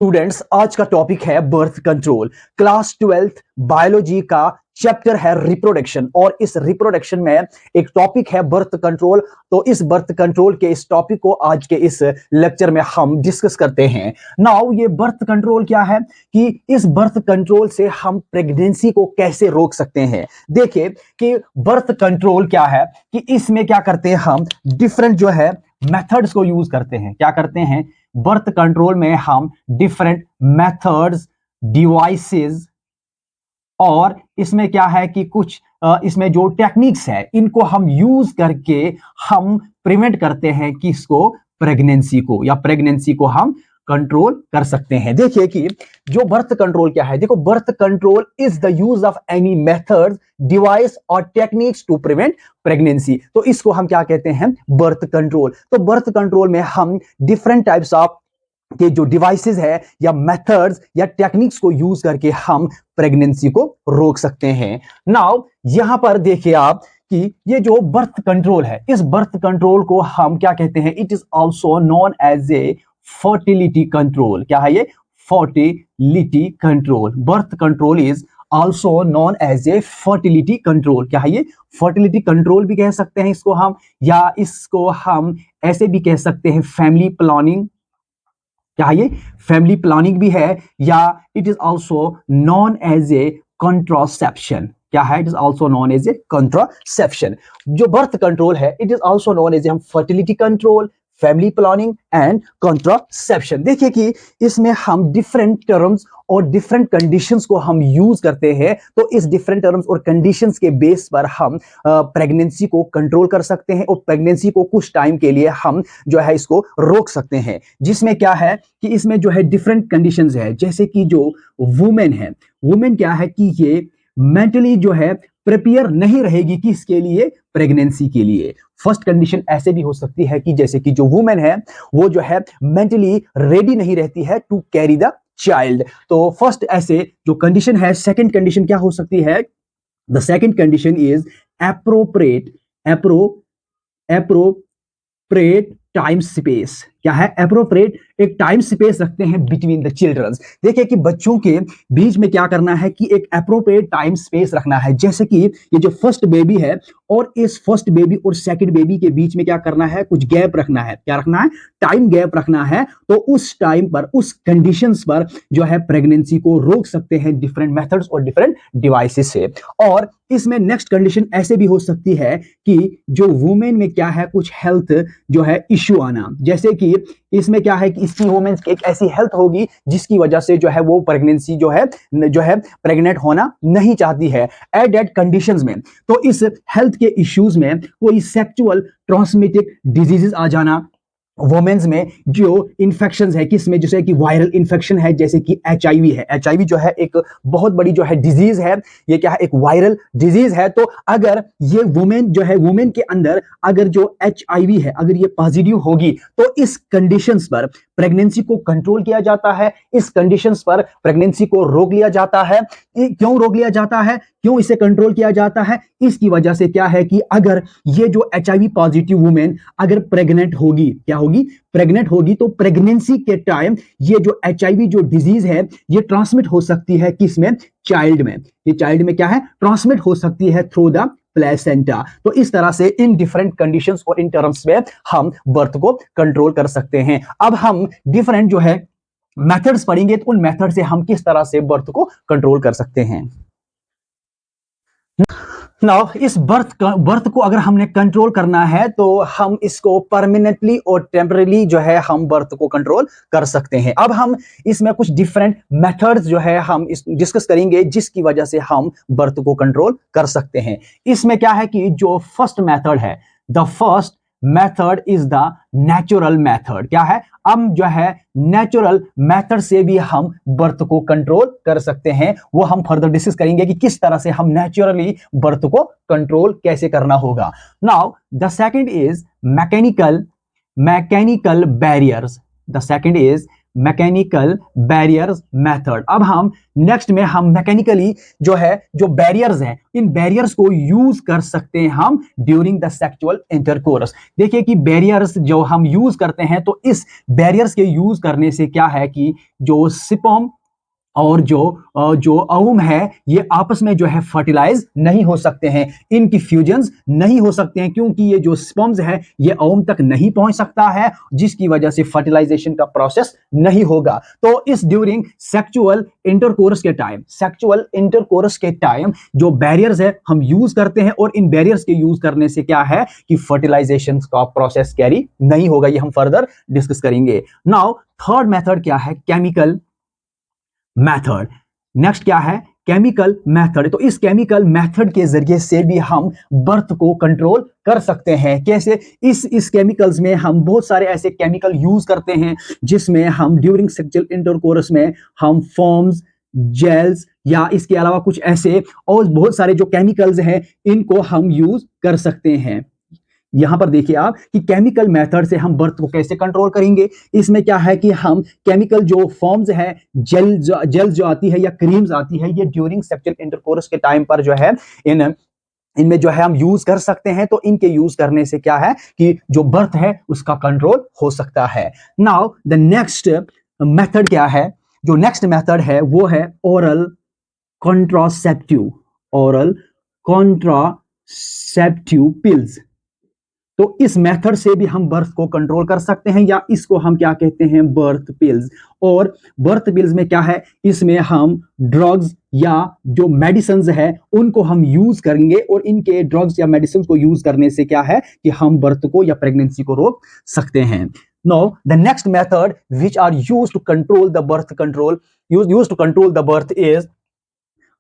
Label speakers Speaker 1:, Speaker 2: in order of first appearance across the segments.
Speaker 1: Students, आज का topic है birth control. Class 12th biology का चैप्टर है रिप्रोडक्शन और इस रिप्रोडक्शन में एक टॉपिक है बर्थ कंट्रोल। तो इस बर्थ कंट्रोल के इस टॉपिक को आज के इस लेक्चर में हम डिस्कस करते हैं। नाउ ये बर्थ कंट्रोल क्या है कि इस बर्थ कंट्रोल से हम प्रेगनेंसी को कैसे रोक सकते हैं। देखिए कि बर्थ कंट्रोल क्या है कि इसमें क्या करते हैं, हम डिफरेंट जो है मेथड्स को यूज करते हैं। क्या करते हैं बर्थ कंट्रोल में, हम डिफरेंट मेथड्स, डिवाइसेस और इसमें क्या है कि कुछ इसमें जो टेक्निक्स है इनको हम यूज करके हम प्रिवेंट करते हैं कि इसको प्रेगनेंसी को या प्रेगनेंसी को हम कंट्रोल कर सकते हैं। देखिए कि जो बर्थ कंट्रोल क्या है, देखो birth control is the use of any method, device और टेक्निक्स टू प्रिवेंट प्रेगनेंसी। तो इसको हम क्या कहते हैं, बर्थ कंट्रोल। तो बर्थ कंट्रोल में हम डिफरेंट टाइप्स ऑफ के जो डिवाइसेस है या मेथड्स या टेक्निक्स को यूज करके हम प्रेगनेंसी को रोक सकते हैं। नाउ यहां पर देखिए आप कि ये जो बर्थ कंट्रोल है, इस बर्थ कंट्रोल को हम क्या कहते हैं, it is also known as a fertility control. क्या है ये, fertility control. Birth control is also known as a fertility control. क्या है ये, फर्टिलिटी कंट्रोल भी कह सकते हैं इसको हम, या इसको हम ऐसे भी कह सकते हैं फैमिली प्लानिंग। क्या है ये, फैमिली प्लानिंग भी है, या it is also known as a contraception. क्या है, it is also known as a contraception. जो बर्थ कंट्रोल है it is also known as a fertility control, family planning and contraception. देखिए कि इसमें हम डिफरेंट टर्म्स और डिफरेंट कंडीशंस को हम यूज करते हैं। तो इस डिफरेंट टर्म्स और कंडीशंस के बेस पर हम प्रेगनेंसी को कंट्रोल कर सकते हैं और प्रेगनेंसी को कुछ टाइम के लिए हम जो है इसको रोक सकते हैं। जिसमें क्या है कि इसमें जो है डिफरेंट कंडीशंस है, जैसे कि जो वुमेन है, वुमेन क्या है कि ये मेंटली जो है प्रिपेयर नहीं रहेगी किसके लिए, प्रेगनेंसी के लिए। फर्स्ट कंडीशन ऐसे भी हो सकती है कि जैसे कि जो वुमेन है वो जो है मेंटली रेडी नहीं रहती है टू कैरी द चाइल्ड। तो फर्स्ट ऐसे जो कंडीशन है। सेकंड कंडीशन क्या हो सकती है, the second condition is appropriate appropriate time space. क्या है, एप्रोप्रिएट एक टाइम स्पेस रखते हैं बिटवीन द चिल्ड्रंस। देखिए कि बच्चों के बीच में क्या करना है कि एक एप्रोप्रिएट टाइम स्पेस रखना है। जैसे कि ये जो फर्स्ट बेबी है और इस फर्स्ट बेबी और सेकंड बेबी के बीच में क्या करना है, कुछ गैप रखना है। क्या रखना है, टाइम गैप रखना है। तो उस टाइम पर, उस कंडीशंस पर जो है प्रेगनेंसी को रोक सकते हैं डिफरेंट मेथड्स और डिफरेंट डिवाइसेस से। और इसमें नेक्स्ट कंडीशन ऐसे भी हो सकती है कि जो वुमेन में क्या है, कुछ हेल्थ जो है इश्यू आना। जैसे कि इसमें क्या है कि इसकी वुमेन की एक ऐसी हेल्थ होगी जिसकी वजह से जो है वो प्रेगनेंसी जो है प्रेग्नेंट होना नहीं चाहती है एट दैट कंडीशंस में। तो इस हेल्थ के इश्यूज में कोई सेक्सुअल ट्रांसमिटेड डिजीजेस आ जाना, वुमेन्स में जो इन्फेक्शंस है, किसमें, जैसे कि वायरल इन्फेक्शन है, जैसे कि एचआईवी है। एचआईवी जो है एक बहुत बड़ी जो है डिजीज है, ये क्या है, एक वायरल डिजीज है। तो अगर ये वुमेन जो है, वुमेन के अंदर अगर जो एचआईवी है अगर ये पॉजिटिव होगी तो इस कंडीशंस पर प्रेगनेंसी को कंट्रोल किया जाता है, इस कंडीशंस पर प्रेगनेंसी को रोक लिया जाता है। क्यों रोक लिया जाता है, क्यों इसे कंट्रोल किया जाता है, इसकी वजह से क्या है कि अगर ये जो एचआईवी पॉजिटिव वुमेन अगर प्रेग्नेंट होगी, क्या होगी, प्रेग्नेंट होगी, तो प्रेगनेंसी के टाइम ये जो एचआईवी जो डिजीज है ये ट्रांसमिट हो सकती है किसमें, चाइल्ड में। ये चाइल्ड में क्या है, ट्रांसमिट हो सकती है थ्रू द प्लेसेंटा। तो इस तरह से इन डिफरेंट कंडीशंस और इन टर्म्स में हम बर्थ को कंट्रोल कर सकते हैं। अब हम डिफरेंट जो है मेथड्स पढ़ेंगे, तो उन मेथड से हम किस तरह से बर्थ को कंट्रोल कर सकते हैं। नाउ इस बर्थ को अगर हमने कंट्रोल करना है तो हम इसको परमानेंटली और टेम्पररी जो है हम बर्थ को कंट्रोल कर सकते हैं। अब हम इसमें कुछ डिफरेंट मेथड्स जो है हम डिस्कस करेंगे जिसकी वजह से हम बर्थ को कंट्रोल कर सकते हैं। इसमें क्या है कि जो फर्स्ट मेथड है, the first method is the natural method. क्या है, हम जो है नेचुरल मेथड से भी हम बर्थ को कंट्रोल कर सकते हैं। वो हम फर्दर डिस्कस करेंगे कि किस तरह से हम नेचुरली बर्थ को कंट्रोल कैसे करना होगा। Now the second is mechanical barriers. The second is mechanical barriers method. अब हम नेक्स्ट में हम मैकेनिकली जो है जो बैरियर्स हैं, इन बैरियर्स को यूज कर सकते हैं हम ड्यूरिंग द सेक्सुअल इंटरकोर्स। देखिए कि बैरियर्स जो हम यूज करते हैं, तो इस बैरियर्स के यूज करने से क्या है कि जो स्पर्म और जो ओवम है, ये आपस में जो है फर्टिलाइज नहीं हो सकते हैं, इनकी फ्यूजन्स नहीं हो सकते हैं, क्योंकि ये जो स्पर्म्स है ये ओवम तक नहीं पहुंच सकता है, जिसकी वजह से फर्टिलाइजेशन का प्रोसेस नहीं होगा। तो इस ड्यूरिंग सेक्सुअल इंटरकोर्स के टाइम जो बैरियर्स है हम यूज करते हैं, और इन बैरियर्स के यूज करने से क्या है कि फर्टिलाइजेशन का प्रोसेस कैरी नहीं होगा। ये हम फर्दर डिस्कस करेंगे। नाउ थर्ड मेथड क्या है? Chemical method. नेक्स्ट क्या है? Chemical method. तो इस केमिकल मेथड के जरिए से भी हम बर्थ को कंट्रोल कर सकते हैं। कैसे? इस केमिकल्स में हम बहुत सारे ऐसे केमिकल यूज करते हैं जिसमें हम ड्यूरिंग सेक्सुअल इंटरकोर्स में हम फॉर्म्स, जेल्स या इसके अलावा कुछ ऐसे और बहुत सारे जो केमिकल्स हैं इनको हम यूज कर सकते हैं। यहां पर देखिए आप कि केमिकल मेथड से हम बर्थ को कैसे कंट्रोल करेंगे। इसमें क्या है कि हम केमिकल जो फॉर्म्स है, जेल जो आती है या क्रीम्स आती है, ये ड्यूरिंग सेक्सुअल इंटरकोर्स के टाइम पर जो है इनमें जो है हम यूज कर सकते हैं। तो इनके यूज करने से क्या है कि जो बर्थ है उसका कंट्रोल हो सकता है। नाउ द नेक्स्ट मेथड क्या है? जो नेक्स्ट मेथड है वो है oral contraceptive. Oral contraceptive pills. तो इस मेथड से भी हम बर्थ को कंट्रोल कर सकते हैं, या इसको हम क्या कहते हैं? Birth pills. और बर्थ पिल्स में क्या है? इसमें हम ड्रग्स या जो मेडिसिन है उनको हम यूज करेंगे, और इनके ड्रग्स या मेडिसिन को यूज करने से क्या है कि हम बर्थ को या प्रेगनेंसी को रोक सकते हैं। Now, the next method which are used to control the birth is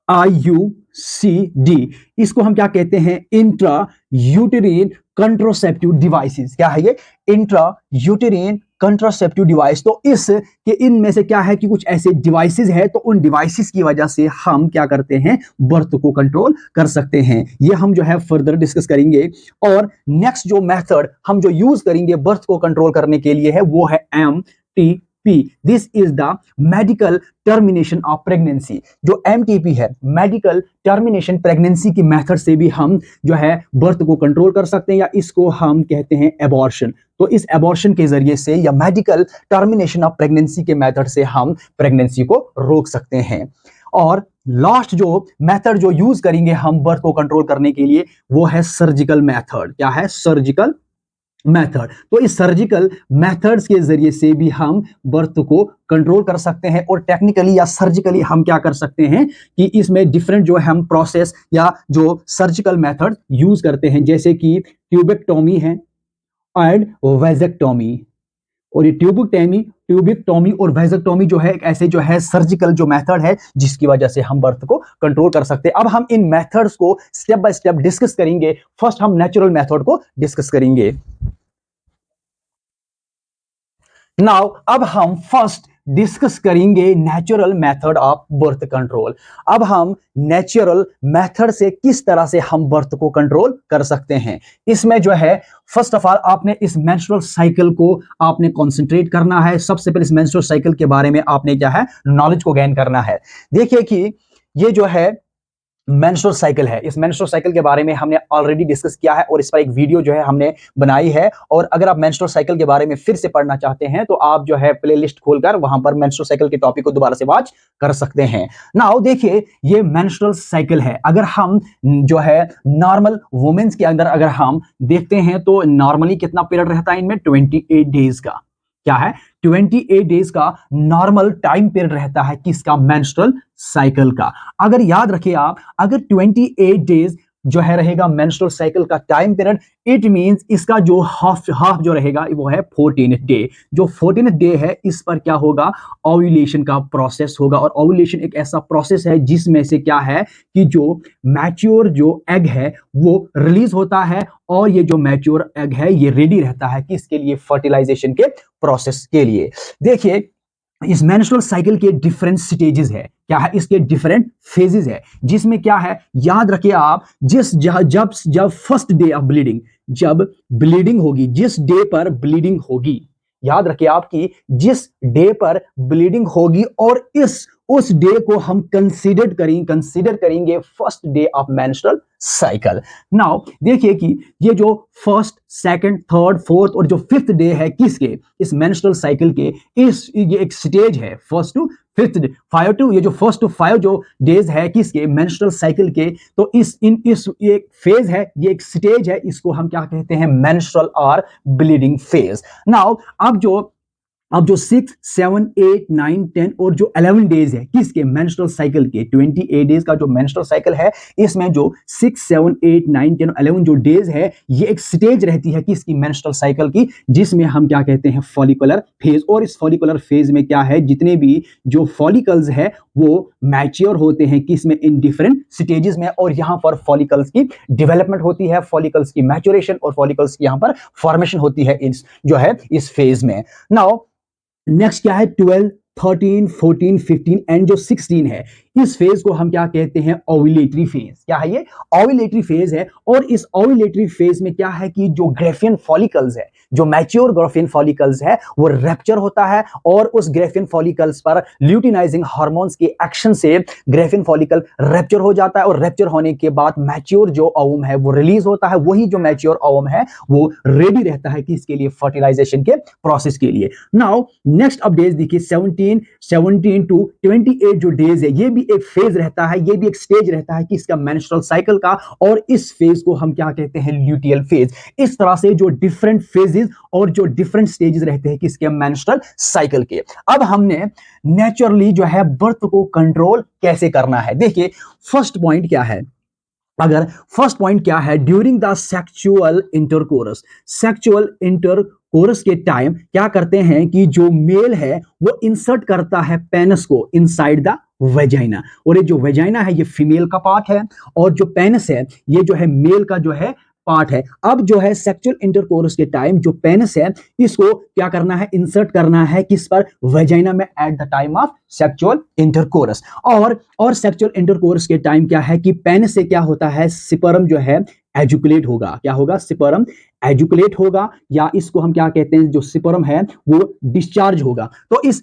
Speaker 1: IUCD। इसको हम क्या कहते हैं? Intra यूटेरिन contraceptive devices. क्या है ये? Intra यूटेरिन contraceptive device. तो इस के इनमें से क्या है कि कुछ ऐसे डिवाइसेस है, तो उन डिवाइसेस की वजह से हम क्या करते हैं? बर्थ को कंट्रोल कर सकते हैं। ये हम जो है फर्दर डिस्कस करेंगे। और नेक्स्ट जो मेथड हम जो यूज करेंगे बर्थ को कंट्रोल करने के लिए है वो है MTP। This is the medical termination of pregnancy. जो MTP है, मेडिकल टर्मिनेशन प्रेगनेंसी की मेथड से भी हम जो है बर्थ को कंट्रोल कर सकते हैं, या इसको हम कहते हैं एबॉर्शन। तो इस एबॉर्शन के जरिए से या मेडिकल टर्मिनेशन ऑफ प्रेगनेंसी के मेथड से हम प्रेगनेंसी को रोक सकते हैं। और लास्ट जो मेथड जो यूज करेंगे हम बर्थ को कंट्रोल करने के लिए वो है सर्जिकल मेथड। क्या है? Surgical method. तो इस सर्जिकल मेथड्स के जरिए से भी हम बर्थ को कंट्रोल कर सकते हैं, और टेक्निकली या सर्जिकली हम क्या कर सकते हैं कि इसमें डिफरेंट जो हम प्रोसेस या जो सर्जिकल मेथड यूज करते हैं, जैसे कि ट्यूबेक्टोमी है एंड वेजेक्टोमी। और ये ट्यूबिक्टोमी और वेजेक्टोमी जो है एक ऐसे जो है सर्जिकल जो मेथड है जिसकी वजह से हम बर्थ को कंट्रोल कर सकते हैं। अब हम इन मेथड्स को स्टेप बाय स्टेप डिस्कस करेंगे। फर्स्ट हम नेचुरल मेथड को डिस्कस करेंगे। नाउ अब हम फर्स्ट डिस्कस करेंगे natural method of birth control. अब हम नेचुरल मेथड से किस तरह से हम बर्थ को कंट्रोल कर सकते हैं। इसमें जो है फर्स्ट ऑफ ऑल आपने इस मेंस्ट्रुअल साइकिल को आपने कंसंट्रेट करना है। सबसे पहले इस मेंस्ट्रुअल साइकिल के बारे में आपने क्या है नॉलेज को गेन करना है। देखिए कि ये जो है मेंस्ट्रुअल साइकिल है, इस मेंस्ट्रुअल साइकिल के बारे में हमने ऑलरेडी डिस्कस किया है और इस पर एक वीडियो जो है हमने बनाई है। और अगर आप मेंस्ट्रुअल साइकिल के बारे में फिर से पढ़ना चाहते हैं तो आप जो है प्लेलिस्ट खोलकर वहां पर मेंस्ट्रुअल साइकिल के टॉपिक को दोबारा से वॉच कर सकते हैं। नाउ देखिए ये मेंस्ट्रुअल साइकिल है। अगर हम जो है नॉर्मल वुमेन्स के अंदर अगर हम देखते हैं तो नॉर्मली कितना पीरियड रहता है इनमें? 28 डेज का। क्या है? 28 डेज का नॉर्मल टाइम पीरियड रहता है किसका? मेंस्ट्रुअल साइकिल का। अगर याद रखिए आप, अगर 28 डेज जो है रहेगा मेंस्ट्रुअल साइकिल का टाइम पीरियड, इट मींस इसका जो हाफ जो रहेगा वो है 14th डे। जो 14th डे है इस पर क्या होगा? ओव्यूलेशन का प्रोसेस होगा। और ओव्यूलेशन एक ऐसा प्रोसेस है जिसमें से क्या है कि जो मैच्योर जो एग है वो रिलीज होता है, और ये जो मैच्योर एग है ये रेडी रहता है किसके लिए? फर्टिलाइजेशन के प्रोसेस के लिए। देखिए इस मेंस्ट्रुअल साइकिल के डिफरेंट स्टेजेस है। क्या है? इसके डिफरेंट फेजेस है, जिसमें क्या है याद रखिए आप, जब फर्स्ट डे ऑफ ब्लीडिंग, जब ब्लीडिंग होगी, जिस डे पर ब्लीडिंग होगी, याद रखिए आपकी जिस डे पर ब्लीडिंग होगी और उस डे को हम कंसीडर करेंगे first day of menstrual cycle. Now देखिए कि ये जो फर्स्ट, सेकंड, थर्ड, फोर्थ और जो फिफ्थ डे है किसके, इस मेंस्ट्रुअल साइकिल के, ये एक स्टेज है first to fifth day, 5 to, ये जो फर्स्ट टू 5 जो डेज है किसके, मेंस्ट्रुअल साइकिल के। तो इस ये फेज है, ये एक स्टेज है, इसको हम क्या कहते हैं, मेंस्ट्रुअल और ब्लीडिंग फेज। नाउ अब जो 6, 7, 8, 9, 10 और जो 11 डेज है किसके, मेंस्ट्रुअल साइकिल के, 28 डेज का जो मेंस्ट्रुअल साइकिल है, इसमें जो 6, 7, 8, 9, 10, 11 जो डेज है, ये एक स्टेज रहती है किसकी, मेंस्ट्रुअल साइकिल की, जिसमें हम क्या कहते हैं, फॉलिकुलर फेज। और इस फॉलिकुलर फेज में क्या है, जितने भी जो फॉलिकल्स है वो मैच्योर होते हैं किसमें, इन डिफरेंट स्टेजेस में। और यहां पर फॉलिकल्स की डेवलपमेंट होती है, फॉलिकल्स की मैच्योरेशन और फॉलिकल्स की यहां पर फॉर्मेशन होती है इस फेज में। नाउ नेक्स्ट क्या है, 12, 13, 14, 15 एंड जो 16 है, इस फेज को हम क्या कहते हैं, ओव्यूलेटरी फेज। क्या है ये, ओव्यूलेटरी फेज है। और इस ओव्यूलेटरी फेज में क्या है कि जो ग्रेफियन फॉलिकल्स है, जो मैच्योर ग्रेफियन फॉलिकल्स है, वो रैप्चर होता है और उस ग्रेफियन फॉलिकल्स पर ल्यूटिनाइजिंग हार्मोन्स के एक्शन से ग्रेफियन फॉलिकल रैप्चर हो जाता है। और रैप्चर होने के बाद मैच्योर जो ओवम है वो रिलीज होता है। वही जो मैच्योर ओवम है वो रेडी रहता है कि इसके लिए, फर्टिलाइजेशन के प्रोसेस के लिए। नाउ नेक्स्ट अपडेट देखिए, 17 टू 28 जो डेज है, ये भी एक फेज रहता है, ये भी एक स्टेज रहता है कि इसका मेंस्ट्रुअल साइकिल का। और इस फेज को हम क्या कहते हैं, ल्यूटियल फेज। इस तरह से जो डिफरेंट फेजेस और जो डिफरेंट स्टेजेस रहते हैं किसके, मेंस्ट्रुअल साइकिल के। अब हमने नेचुरली जो है बर्थ को कंट्रोल कैसे करना है, देखिए फर्स्ट पॉइंट क्या है, ड्यूरिंग द सेक्सुअल इंटरकोरस के टाइम क्या करते हैं कि जो मेल है वो इंसर्ट करता है पेनिस को इनसाइड द वेजाइना। और ये जो वेजाइना है ये फीमेल का पार्ट है, और जो पेनिस है ये जो है मेल का जो है पार्ट है। अब जो है सेक्सुअल इंटरकोर्स के टाइम जो पेनिस है इसको क्या करना है, इंसर्ट करना है किस पर, वेजाइना में, at the time of sexual intercourse. और सेक्सुअल इंटरकोर्स के टाइम क्या है कि पेनिस से क्या होता है, स्पर्म जो है एजुकुलेट होगा। क्या होगा, स्पर्म एजुकुलेट होगा, या इसको हम क्या कहते हैं, जो स्पर्म है वो डिस्चार्ज होगा। तो इस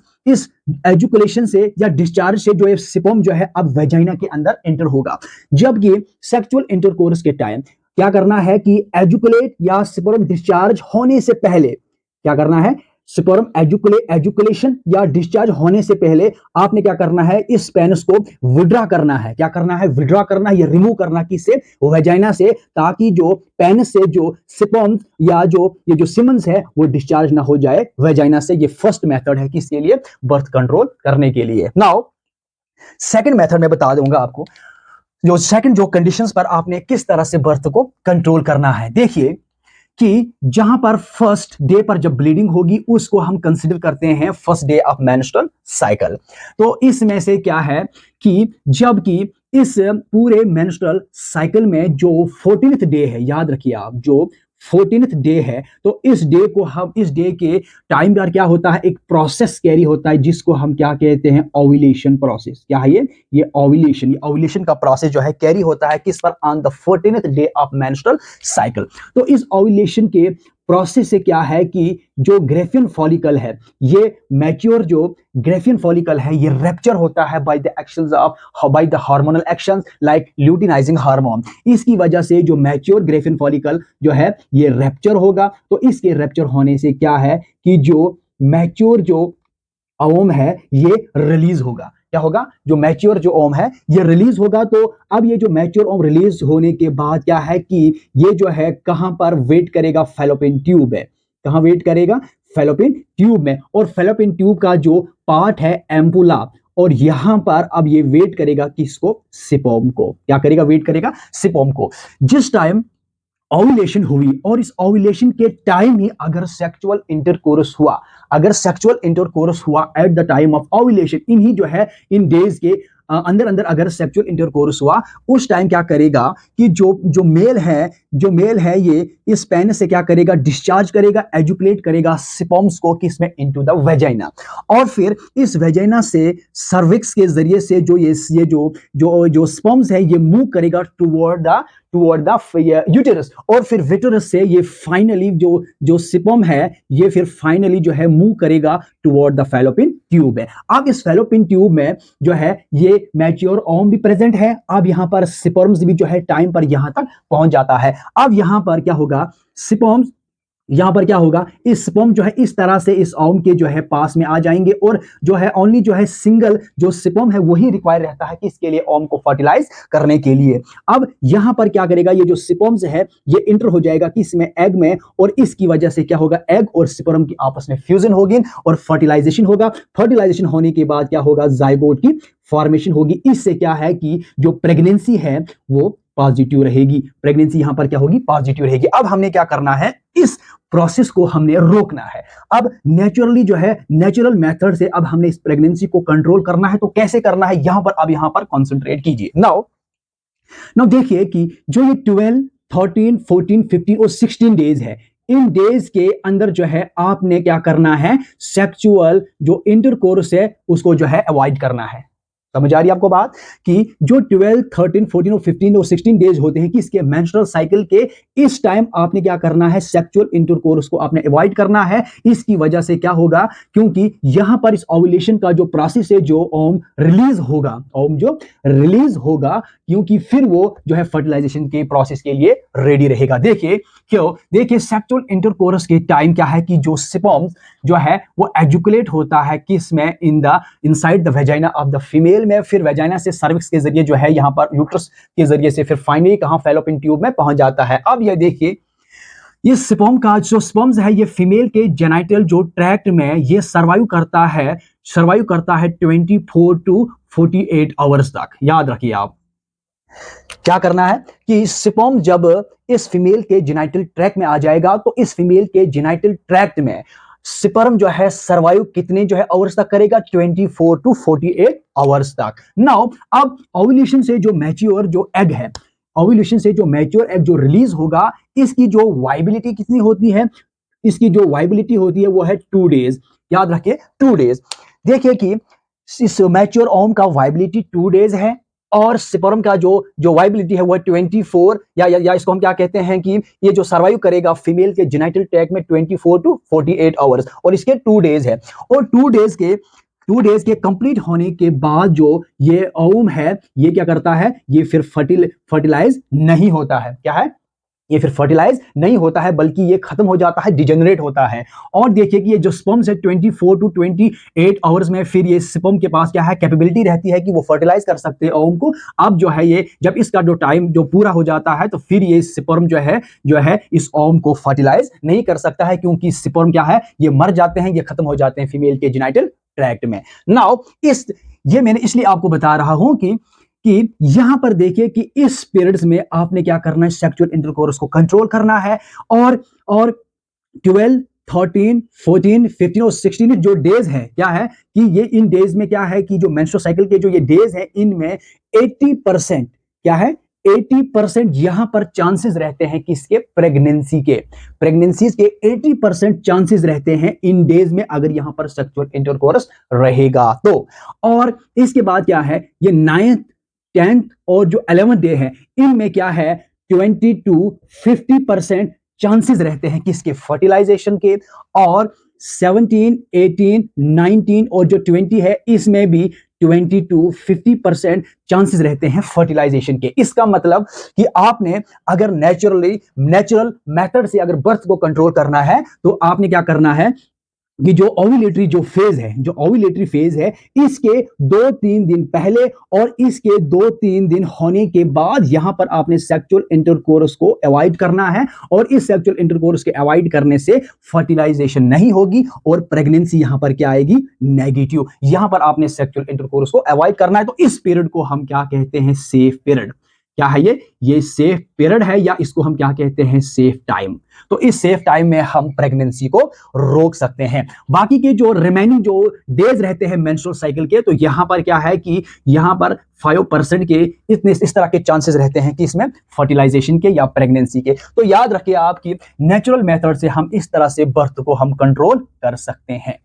Speaker 1: एजुकुलेशन से या डिस्चार्ज से जो स्पर्म जो है अब वेजाइना के अंदर एंटर होगा। जबकि सेक्सुअल इंटरकोर्स के टाइम क्या करना है कि एजुकुलेट या स्पर्म डिस्चार्ज होने से पहले क्या करना है, स्पर्म एजुकुलेशन या डिस्चार्ज होने से पहले आपने क्या करना है, इस पेनिस को विड्रॉ करना है। क्या करना है, विड्रॉ करना है या रिमूव करना किससे, वेजाइना से, ताकि जो पेनिस से जो स्पर्म या ये जो सीमेंस है वो डिस्चार्ज ना हो जाए वेजाइना से। ये फर्स्ट मेथड है किसके लिए, बर्थ कंट्रोल करने के लिए। नाउ सेकंड मेथड में बता दूंगा आपको, जो कंडीशंस पर आपने किस तरह से बर्थ को कंट्रोल करना है। देखिए कि जहां पर फर्स्ट डे पर जब ब्लीडिंग होगी उसको हम कंसीडर करते हैं first day of menstrual cycle. तो इसमें से क्या है कि जबकि इस पूरे मेंस्ट्रुअल साइकिल में जो 14th डे है, याद रखिए आप, जो 14th डे है, तो इस डे के टाइम पर क्या होता है, एक प्रोसेस कैरी होता है जिसको हम क्या कहते हैं, ओव्यूलेशन प्रोसेस। क्या है ये ओव्यूलेशन का प्रोसेस जो है कैरी होता है किस पर, on the 14th day of menstrual cycle. तो इस ओव्यूलेशन के प्रोसेस से क्या है कि जो ग्रेफियन फॉलिकल है, ये मैच्योर जो ग्रेफियन फॉलिकल है ये रैप्चर होता है by the hormonal actions like luteinizing hormone. इसकी वजह से जो मैच्योर ग्रेफियन फॉलिकल जो है ये रैप्चर होगा। तो इसके रैप्चर होने से क्या है कि जो मैच्योर जो ओवम है ये रिलीज होगा। क्या होगा, जो मैच्योर जो ओवम है ये रिलीज होगा। तो अब ये जो मैच्योर ओवम रिलीज होने के बाद क्या है कि ये जो है कहां पर वेट करेगा, फैलोपियन ट्यूब है। कहां वेट करेगा, फैलोपियन ट्यूब में। और फैलोपियन ट्यूब का जो पार्ट है एम्पुला, और यहां पर अब ये वेट करेगा किसको, स्पर्म को। क्या करेगा, वेट करेगा स्पर्म को। जिस टाइम ओव्यूलेशन हुई और इस ओव्यूलेशन के टाइम ही अगर सेक्सुअल इंटरकोर्स हुआ at the time of ovulation, in days के अंदर अंदर अगर सेक्सुअल इंटरकोर्स हुआ, उस टाइम क्या करेगा कि जो मेल है ये इस पेनिस से क्या करेगा, डिस्चार्ज करेगा, एजुकेट करेगा स्पर्म्स को किसमें, इनटू द वेजाइना। और फिर इस वेजाइना से सर्विक्स के जरिए से जो ये जो स्पर्म्स है ये मूव करेगा टुवर्ड द यूटेरस, और फिर यूटेरस से ये फाइनली जो स्पर्म है ये फिर फाइनली जो है मूव करेगा टुवर्ड द फैलोपियन ट्यूब है। अब इस फैलोपियन ट्यूब में जो है ये मैच्योर ओवम भी प्रेजेंट है। अब यहां पर स्पर्म्स भी जो है टाइम पर यहां तक पहुंच जाता है। अब यहां पर क्या होगा, स्पर्म्स यहां पर क्या होगा, इस स्पर्म जो है इस तरह से इस ओवम के जो है पास में आ जाएंगे, और जो है ओनली जो है सिंगल जो स्पर्म है वही रिक्वायर रहता है कि इसके लिए ओवम को फर्टिलाइज करने के लिए। अब यहां पर क्या करेगा, ये जो स्पर्म्स है ये इंटर हो जाएगा कि इसमें एग में, और इसकी वजह से क्या होगा, एग और स्पर्म की आपस में फ्यूजन होगी और फर्टिलाइजेशन होगा। फर्टिलाइजेशन होने के बाद क्या होगा, जाइगोट की फॉर्मेशन होगी। इससे क्या है कि जो प्रेगनेंसी है वो पॉजिटिव रहेगी, प्रेगनेंसी यहां पर क्या होगी, पॉजिटिव रहेगी। अब हमने क्या करना है, इस प्रोसेस को हमने रोकना है। अब नेचुरली जो है नेचुरल मेथड से अब हमने इस प्रेगनेंसी को कंट्रोल करना है। तो कैसे करना है, यहां पर कंसंट्रेट कीजिए। नाउ देखिए कि जो ये 12, 13, 14, 15 और 16 डेज है, इन डेज के अंदर जो है आपने क्या करना है, सेक्सुअल जो इंटरकोर्स है उसको जो है अवॉइड करना है। समझ आ रही है आपको बात, कि जो 12, 13, 14 और 15 और 16 डेज होते हैं कि इसके मेंस्ट्रुअल साइकिल के, इस टाइम आपने क्या करना है, सेक्सुअल इंटरकोर्स को आपने अवॉइड करना है। इसकी वजह से क्या होगा, क्योंकि यहां पर इस ओव्यूलेशन का जो प्रोसेस है, जो ओवम रिलीज होगा, क्योंकि फिर वो जो है फर्टिलाइजेशन के प्रोसेस के लिए रेडी रहेगा। देखिए सेक्सुअल इंटरकोर्स के टाइम क्या है कि जो स्पर्म जो है वो एजुकुलेट होता है किसमें, inside the vagina of the female में, फिर वेजाइना से सर्विक्स के जरिए जो है यहां पर यूट्रस के जरिए से फिर फाइनली कहां, फैलोपियन ट्यूब में पहुंच जाता है। अब ये देखिए, ये स्पर्म का जो स्पर्म्स है ये फीमेल के जेनाइटल जो ट्रैक्ट में ये सर्वाइव करता है 24 टू 48 आवर्स तक। याद रखिए आप क्या करना है कि स्पर्म जब इस फीमेल के जेनाइटल ट्रैक्ट में आ जाएगा, तो इस फीमेल के जेनाइटल ट्रैक्ट में स्पर्म जो है सर्वाइव कितने जो है आवर्स तक करेगा, 24 टू 48 आवर्स तक। नाउ अब ओव्यूलेशन से जो मैच्योर जो एग है, ओव्यूलेशन से जो मैच्योर एग जो रिलीज होगा, इसकी जो वाइबिलिटी कितनी होती है, इसकी जो वाइबिलिटी होती है वो है 2 डेज। याद रखिए 2 डेज। देखिए कि इस मैच्योर ओवम का वाइबिलिटी 2 डेज है, और स्पर्म का जो वाइबिलिटी है वो 24 या इसको हम क्या कहते हैं कि ये जो सर्वाइव करेगा फीमेल के जेनाइटल ट्रैक्ट में 24 टू 48 आवर्स, और इसके 2 डेज है। और 2 डेज के कंप्लीट होने के बाद जो ये ओवम है ये क्या करता है, ये फिर फर्टिलाइज नहीं होता है। क्या है, ये फिर फर्टिलाइज नहीं होता है, बल्कि ये खत्म हो जाता है, डिजेनरेट होता है। और देखिए कि ये जो स्पर्म्स है 24 टू 28 आवर्स में फिर ये स्पर्म के पास क्या है, कैपेबिलिटी रहती है कि वो फर्टिलाइज कर सकते हैं ओवम को। अब जो है ये जब इसका जो टाइम जो पूरा हो जाता है, तो फिर ये स्पर्म जो है इस ओवम को फर्टिलाइज नहीं कर सकता है, क्योंकि स्पर्म क्या है, ये मर जाते हैं, ये खत्म हो जाते हैं फीमेल के जेनाइटल ट्रैक्ट में। नाउ ये मैंने इसलिए आपको बता रहा हूं कि यहां पर देखिए कि इस पीरियड्स में आपने क्या करना है, सेक्सुअल इंटरकोर्स को कंट्रोल करना है। और 12, 13, 14, 15 और 16 जो डेज है, क्या है कि ये इन डेज में क्या है कि जो मेंस्ट्रुअल साइकिल के जो ये डेज है, इनमें 80% क्या है, 80% यहां पर चांसेस रहते हैं कि इसके प्रेगनेंसीज के 80% चांसेस रहते हैं इन डेज में, अगर यहां पर सेक्सुअल इंटरकोर्स रहेगा तो। और इसके बाद क्या है, ये 9th, 10th और जो 11th डे है, इनमें क्या है 20 टू 50% चांसेस रहते हैं किसके, फर्टिलाइजेशन के। और 17, 18, 19 और जो 20 है, इसमें भी 20 टू 50% चांसेस रहते हैं फर्टिलाइजेशन के। इसका मतलब कि आपने अगर नेचुरल मेथड से अगर बर्थ को कंट्रोल करना है, तो आपने क्या करना है कि जो ओव्यूलेटरी फेज है इसके 2-3 दिन पहले और इसके 2-3 दिन होने के बाद यहां पर आपने सेक्सुअल इंटरकोर्स को अवॉइड करना है। और इस सेक्सुअल इंटरकोर्स के अवॉइड करने से फर्टिलाइजेशन नहीं होगी और प्रेगनेंसी यहां पर क्या आएगी, नेगेटिव। यहां पर आपने सेक्सुअल इंटरकोर्स को अवॉइड करना है। तो इस पीरियड को हम क्या कहते हैं, सेफ पीरियड। क्या है ये सेफ पीरियड है, या इसको हम क्या कहते हैं, सेफ टाइम। तो इस सेफ टाइम में हम प्रेगनेंसी को रोक सकते हैं। बाकी के जो रिमेनिंग जो डेज रहते हैं मेंस्ट्रुअल साइकिल के, तो यहां पर क्या है कि यहां पर 5% के इतने इस तरह के चांसेस रहते हैं कि इसमें फर्टिलाइजेशन के या प्रेगनेंसी के। तो याद रखिए आपकी नेचुरल मेथड से हम इस तरह से बर्थ को हम कंट्रोल कर सकते हैं।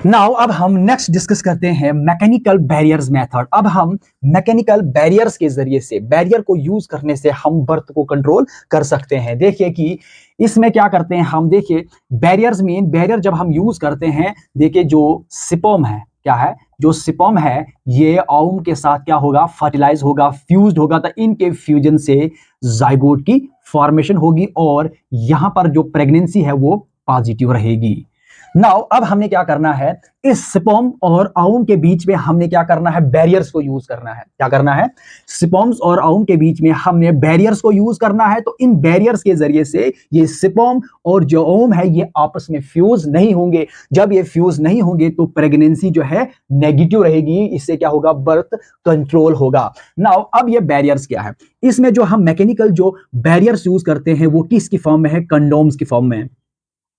Speaker 1: नाउ अब हम नेक्स्ट डिस्कस करते हैं मैकेनिकल बैरियर्स मेथड। अब हम मैकेनिकल बैरियर्स के जरिए से, बैरियर को यूज करने से हम बर्थ को कंट्रोल कर सकते हैं। देखिए कि इसमें क्या करते हैं हम, देखिए बैरियर्स मीन, बैरियर जब हम यूज करते हैं, देखिए जो स्पर्म है, क्या है, जो स्पर्म है ये ओवम के साथ क्या होगा, फर्टिलाइज होगा, फ्यूज्ड होगा, तो इनके फ्यूजन से जाइगोट की फॉर्मेशन होगी और यहां पर जो प्रेगनेंसी है वो पॉजिटिव रहेगी। नाउ अब हमने क्या करना है, इस स्पर्म और ओवम के बीच में हमने क्या करना है, बैरियर्स को यूज करना है। क्या करना है, स्पर्म्स और ओवम के बीच में हमने बैरियर्स को यूज करना है। तो इन बैरियर्स के जरिए से ये स्पर्म और जो ओवम है ये आपस में फ्यूज नहीं होंगे। जब ये फ्यूज नहीं होंगे तो प्रेगनेंसी जो है नेगेटिव रहेगी, इससे क्या होगा, बर्थ कंट्रोल होगा। नाउ अब ये बैरियर्स क्या है, इसमें जो हम मैकेनिकल जो बैरियर्स यूज करते हैं वो किसकी फॉर्म में है, कंडोम्स की फॉर्म में।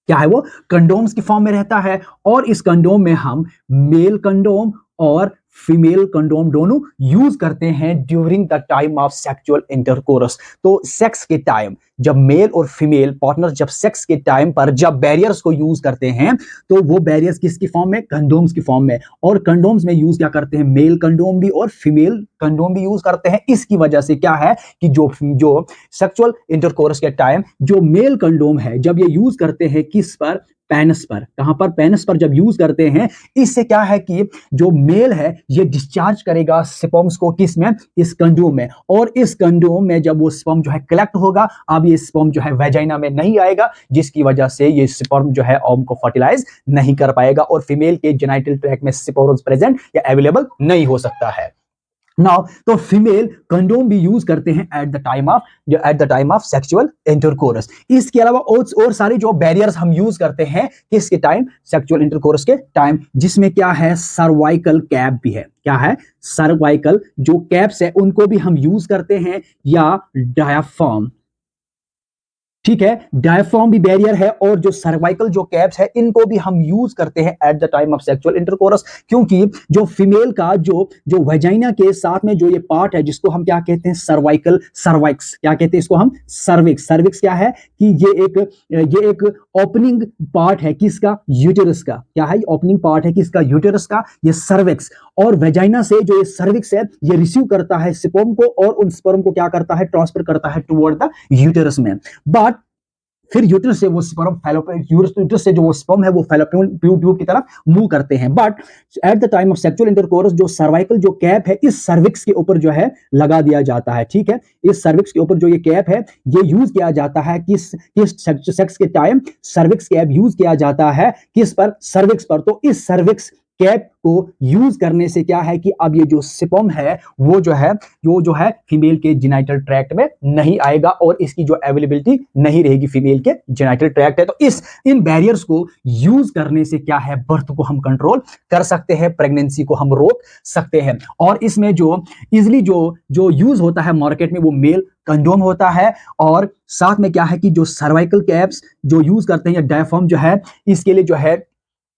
Speaker 1: क्या है वो, कंडोम्स की फॉर्म में रहता है। और इस कंडोम में हम मेल कंडोम और फीमेल कंडोम दोनों यूज करते हैं during the time of sexual intercourse. तो सेक्स के टाइम जब मेल और फीमेल पार्टनर जब सेक्स के टाइम पर जब बैरियर्स को यूज करते हैं तो वो बैरियर्स किसकी फॉर्म में, कंडोम्स की फॉर्म में। और कंडोम्स में यूज क्या करते हैं, मेल कंडोम भी और फीमेल कंडोम भी यूज करते हैं। इसकी वजह से क्या है कि जो सेक्सुअल इंटरकोर्स के टाइम जो मेल कंडोम है जब ये यूज करते हैं किस पर, पेनिस पर। कहां पर, पेनिस पर जब यूज करते हैं, इससे क्या है कि जो मेल है ये डिस्चार्ज करेगा स्पर्म्स को किस में, इस कंडोम में। और इस कंडोम में जब वो स्पर्म जो है कलेक्ट होगा, अब ये स्पर्म जो है वेजाइना में नहीं आएगा, जिसकी वजह से ये स्पर्म जो है ओवम को फर्टिलाइज नहीं कर पाएगा और फीमेल के जेनिटल ट्रैक्ट में स्पर्म्स प्रेजेंट या अवेलेबल नहीं हो सकता है। नाउ तो फीमेल कंडोम भी यूज करते हैं at the time of sexual intercourse. इसके अलावा और सारे जो बैरियर्स हम यूज करते हैं किसके टाइम, सेक्सुअल इंटरकोर्स के टाइम, जिसमें क्या है, सर्वाइकल कैप भी है। क्या है, सर्वाइकल जो कैप्स है उनको भी हम यूज करते हैं, या डायाफ्राम। ठीक है, डायफ्राम भी बैरियर है और जो सर्वाइकल जो कैप्स है इनको भी हम यूज करते हैं at the time of sexual intercourse. क्योंकि जो फीमेल का जो वेजाइना के साथ में जो ये पार्ट है जिसको हम क्या कहते हैं, सर्वाइकल, सर्वाइक्स, क्या कहते हैं इसको हम, सर्विक्स। सर्विक्स क्या है कि ये एक ओपनिंग पार्ट है किसका, यूटेरस का। क्या है, ओपनिंग पार्ट है किसका, यूटेरस का, ये सर्विक्स। और वेजाइना से जो ये सर्विक्स है ये रिसीव करता है स्पर्म को और उन स्पर्म को क्या करता है, ट्रांसफर करता है टुवर्ड द यूटेरस में। बट फिर यूट्रस से वो स्पर्म यूट्रस से जो वो स्पर्म है वो फैलोपियन ट्यूब की तरफ मूव करते हैं। But at the time of sexual intercourse जो सर्वाइकल जो कैप है इस सर्विक्स के ऊपर जो है लगा दिया जाता है। ठीक है, इस सर्विक्स के ऊपर जो ये कैप है ये यूज किया जाता है किस सेक्स के टाइम, सर्विक्स कैप यूज किया जाता है किस पर, सर्विक्स पर। तो इस सर्विक्स कैप को यूज करने से क्या है कि अब ये जो स्पर्म है वो जो है फीमेल के जेनिटल ट्रैक्ट में नहीं आएगा और इसकी जो अवेलेबिलिटी नहीं रहेगी फीमेल के जेनिटल ट्रैक्ट है। तो इन बैरियर्स को यूज करने से क्या है, बर्थ को हम कंट्रोल कर सकते हैं, प्रेगनेंसी को हम रोक सकते हैं। और इसमें जो इजिली जो यूज होता है मार्केट में वो मेल कंडोम होता है। और साथ में क्या है कि जो सर्वाइकल कैप्स जो यूज करते हैं या डायफ्राम जो है, इसके लिए जो है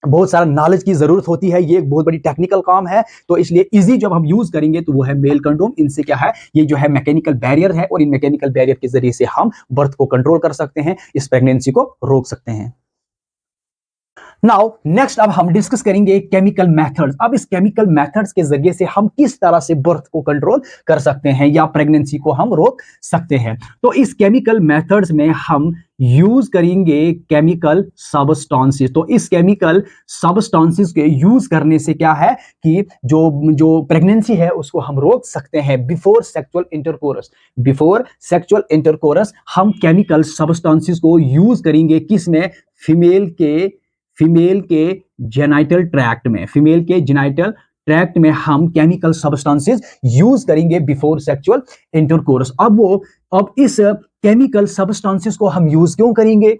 Speaker 1: बहुत सारा नॉलेज की जरूरत होती है, ये एक बहुत बड़ी टेक्निकल काम है। तो इसलिए इजी जब हम यूज करेंगे तो वो है मेल कंडोम। इनसे क्या है, ये जो है मैकेनिकल बैरियर है और इन मैकेनिकल बैरियर के जरिए से हम बर्थ को कंट्रोल कर सकते हैं, इस प्रेगनेंसी को रोक सकते हैं। नाउ नेक्स्ट अब हम डिस्कस करेंगे केमिकल मेथड्स। अब इस केमिकल मेथड्स के जरिए से हम किस तरह से बर्थ को कंट्रोल कर सकते हैं या प्रेगनेंसी को हम रोक सकते हैं। तो इस केमिकल मेथड्स में हम यूज करेंगे केमिकल सब्सटेंसेस। तो इस केमिकल सब्सटेंसेस के यूज करने से क्या है कि जो प्रेगनेंसी है उसको हम रोक सकते हैं। बिफोर सेक्सुअल इंटरकोर्स हम केमिकल सब्सटेंसेस को यूज करेंगे किसमें, फीमेल के जेनिटल ट्रैक्ट में। फीमेल के जेनिटल ट्रैक्ट में हम केमिकल सब्सटेंसेस यूज करेंगे बिफोर सेक्सुअल इंटरकोर्स। अब इस केमिकल सब्सटेंसेस को हम यूज क्यों करेंगे,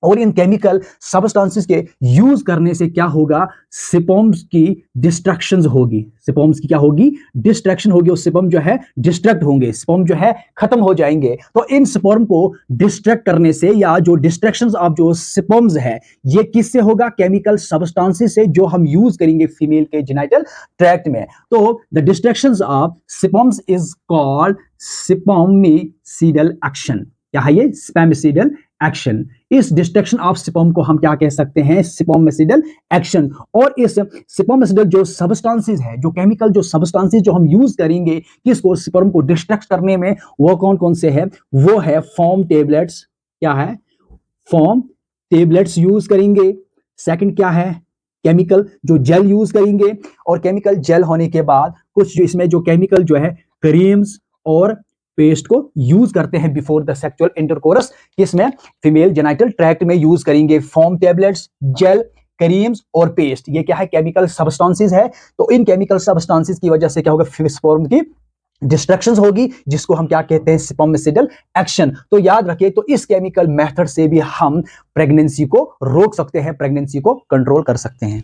Speaker 1: और इन केमिकल सब्सटेंसेस के यूज करने से क्या होगा, स्पर्म्स की डिस्ट्रक्शन होगी, स्पर्म्स की क्या होगी, डिस्ट्रक्शन होगी, और स्पर्म जो है डिस्ट्रैक्ट होंगे, स्पर्म जो है खत्म हो जाएंगे। तो इन स्पर्म को डिस्ट्रैक्ट करने से, या जो डिस्ट्रक्शन ऑफ जो स्पर्म्स है, ये किससे होगा, केमिकल सब्सटेंसेस से जो हम यूज करेंगे फीमेल के जेनिटल ट्रैक्ट में। तो the destruction of sperms is called spermicidal action. क्या है ये, स्पर्मिसिडल एक्शन। इस डिस्ट्रक्शन ऑफ स्पर्म को हम क्या कह सकते हैं, स्पर्मिसिडल एक्शन। और इस स्पर्मिसिडल जो सब्सटेंसेस है, जो केमिकल जो सब्सटेंसेस जो हम यूज करेंगे किसको, स्पर्म को डिस्ट्रैक्ट करने में, वो कौन कौन से है, वो है फॉर्म टेबलेट्स। क्या है, फॉर्म टेबलेट्स यूज करेंगे। सेकंड क्या है, केमिकल जो जेल यूज करेंगे। और केमिकल जेल होने के बाद कुछ जो इसमें जो केमिकल जो है क्रीम्स और पेस्ट को यूज करते हैं बिफोर द सेक्सुअल इंटरकोर्स, किसमें, फीमेल जेनिटल ट्रैक्ट में यूज करेंगे। फॉर्म टेबलेट्स, जेल, क्रीम्स और पेस्ट, ये क्या है, केमिकल सब्सटेंसेस है। तो इन केमिकल सब्सटेंसेस की वजह से क्या होगा, स्पर्म की डिस्ट्रक्शन होगी, जिसको हम क्या कहते हैं, स्पर्मिसिडल एक्शन। तो याद रखिए, तो इस केमिकल मेथड से भी हम प्रेगनेंसी को रोक सकते हैं, प्रेगनेंसी को कंट्रोल कर सकते हैं।